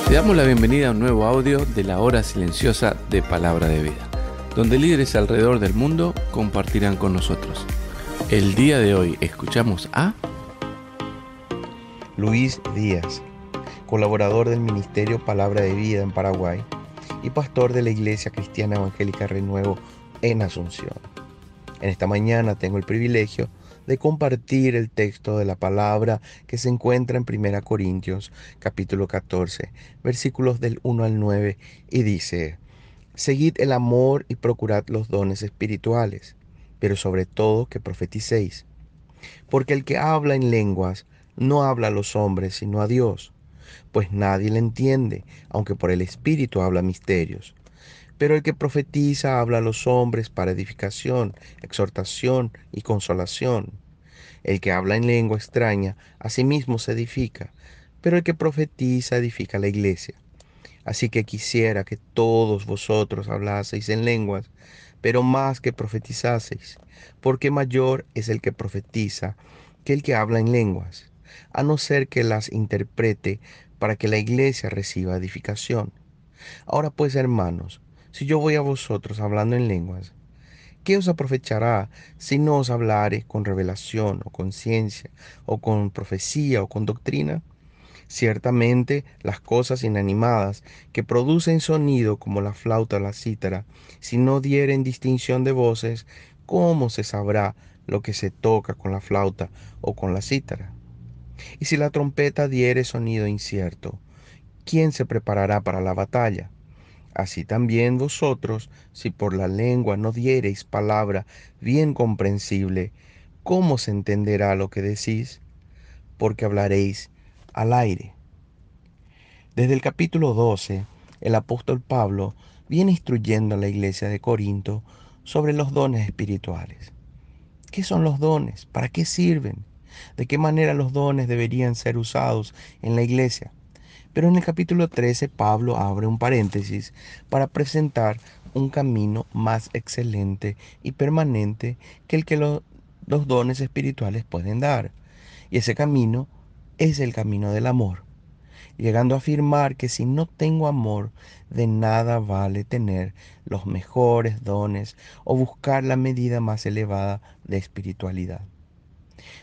Te damos la bienvenida a un nuevo audio de la hora silenciosa de Palabra de Vida, donde líderes alrededor del mundo compartirán con nosotros. El día de hoy escuchamos a Luis Díaz, colaborador del Ministerio Palabra de Vida en Paraguay y pastor de la Iglesia Cristiana Evangélica Renuevo en Asunción. En esta mañana tengo el privilegio de compartir el texto de la palabra que se encuentra en 1 Corintios capítulo 14, versículos del 1 al 9, y dice: Seguid el amor y procurad los dones espirituales, pero sobre todo que profeticéis. Porque el que habla en lenguas no habla a los hombres, sino a Dios, pues nadie le entiende, aunque por el Espíritu habla misterios. Pero el que profetiza habla a los hombres para edificación, exhortación y consolación. El que habla en lengua extraña, a sí mismo se edifica, pero el que profetiza edifica la iglesia. Así que quisiera que todos vosotros hablaseis en lenguas, pero más que profetizaseis, porque mayor es el que profetiza que el que habla en lenguas, a no ser que las interprete para que la iglesia reciba edificación. Ahora pues, hermanos, si yo voy a vosotros hablando en lenguas, ¿qué os aprovechará si no os hablare con revelación o con ciencia o con profecía o con doctrina? Ciertamente las cosas inanimadas que producen sonido como la flauta o la cítara, si no dieren distinción de voces, ¿cómo se sabrá lo que se toca con la flauta o con la cítara? Y si la trompeta diere sonido incierto, ¿quién se preparará para la batalla? Así también vosotros, si por la lengua no diereis palabra bien comprensible, ¿cómo se entenderá lo que decís? Porque hablaréis al aire. Desde el capítulo 12, el apóstol Pablo viene instruyendo a la iglesia de Corinto sobre los dones espirituales. ¿Qué son los dones? ¿Para qué sirven? ¿De qué manera los dones deberían ser usados en la iglesia? Pero en el capítulo 13, Pablo abre un paréntesis para presentar un camino más excelente y permanente que el que los dones espirituales pueden dar. Y ese camino es el camino del amor, llegando a afirmar que si no tengo amor, de nada vale tener los mejores dones o buscar la medida más elevada de espiritualidad.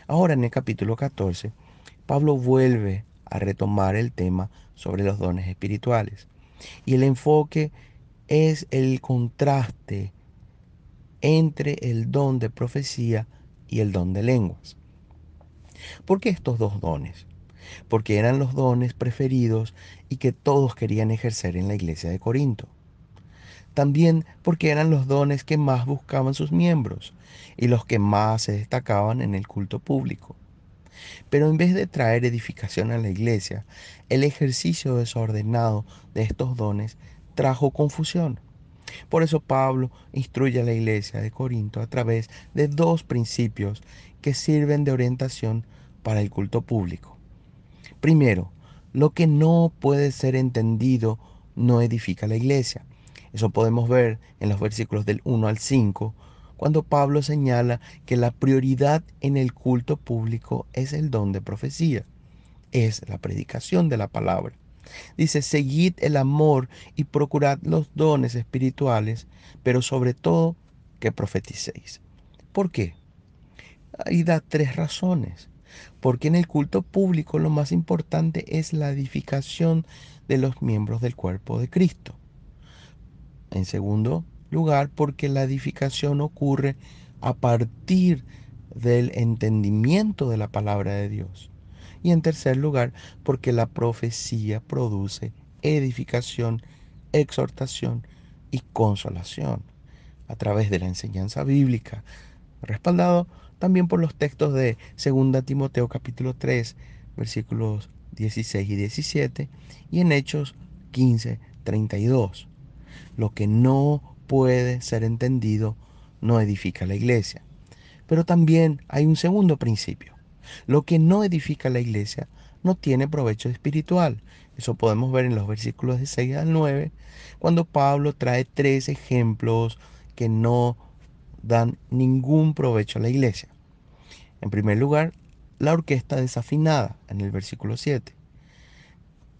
Ahora en el capítulo 14, Pablo vuelve a retomar el tema sobre los dones espirituales y el enfoque es el contraste entre el don de profecía y el don de lenguas. ¿Por qué estos dos dones? Porque eran los dones preferidos y que todos querían ejercer en la iglesia de Corinto. También porque eran los dones que más buscaban sus miembros y los que más se destacaban en el culto público. Pero en vez de traer edificación a la iglesia, el ejercicio desordenado de estos dones trajo confusión. Por eso Pablo instruye a la iglesia de Corinto a través de dos principios que sirven de orientación para el culto público. Primero, lo que no puede ser entendido no edifica la iglesia. Eso podemos ver en los versículos del 1 al 5, cuando Pablo señala que la prioridad en el culto público es el don de profecía, es la predicación de la palabra. Dice: seguid el amor y procurad los dones espirituales, pero sobre todo que profeticéis. ¿Por qué? Ahí da tres razones. Porque en el culto público lo más importante es la edificación de los miembros del cuerpo de Cristo. En segundo lugar, porque la edificación ocurre a partir del entendimiento de la palabra de Dios. Y en tercer lugar, porque la profecía produce edificación, exhortación y consolación a través de la enseñanza bíblica, respaldado también por los textos de 2 Timoteo capítulo 3, versículos 16 y 17, y en Hechos 15, 32. Lo que no puede ser entendido no edifica la iglesia. Pero también hay un segundo principio. Lo que no edifica la iglesia no tiene provecho espiritual. Eso podemos ver en los versículos de 6 al 9, cuando Pablo trae tres ejemplos que no dan ningún provecho a la iglesia. En primer lugar, la orquesta desafinada, en el versículo 7.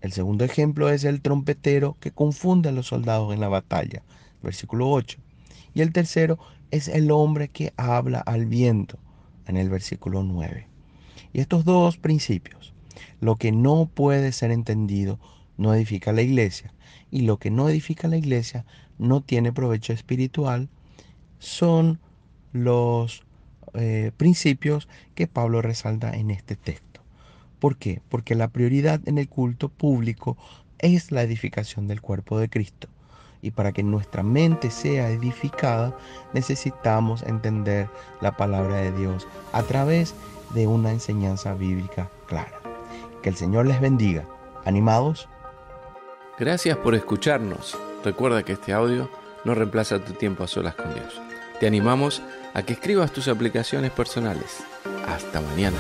El segundo ejemplo es el trompetero que confunde a los soldados en la batalla, versículo 8. Y el tercero es el hombre que habla al viento, en el versículo 9. Y estos dos principios, lo que no puede ser entendido, no edifica la iglesia, y lo que no edifica la iglesia no tiene provecho espiritual, son los principios que Pablo resalta en este texto. ¿Por qué? Porque la prioridad en el culto público es la edificación del cuerpo de Cristo. Y para que nuestra mente sea edificada, necesitamos entender la palabra de Dios a través de una enseñanza bíblica clara. Que el Señor les bendiga. ¿Animados? Gracias por escucharnos. Recuerda que este audio no reemplaza tu tiempo a solas con Dios. Te animamos a que escribas tus aplicaciones personales. Hasta mañana.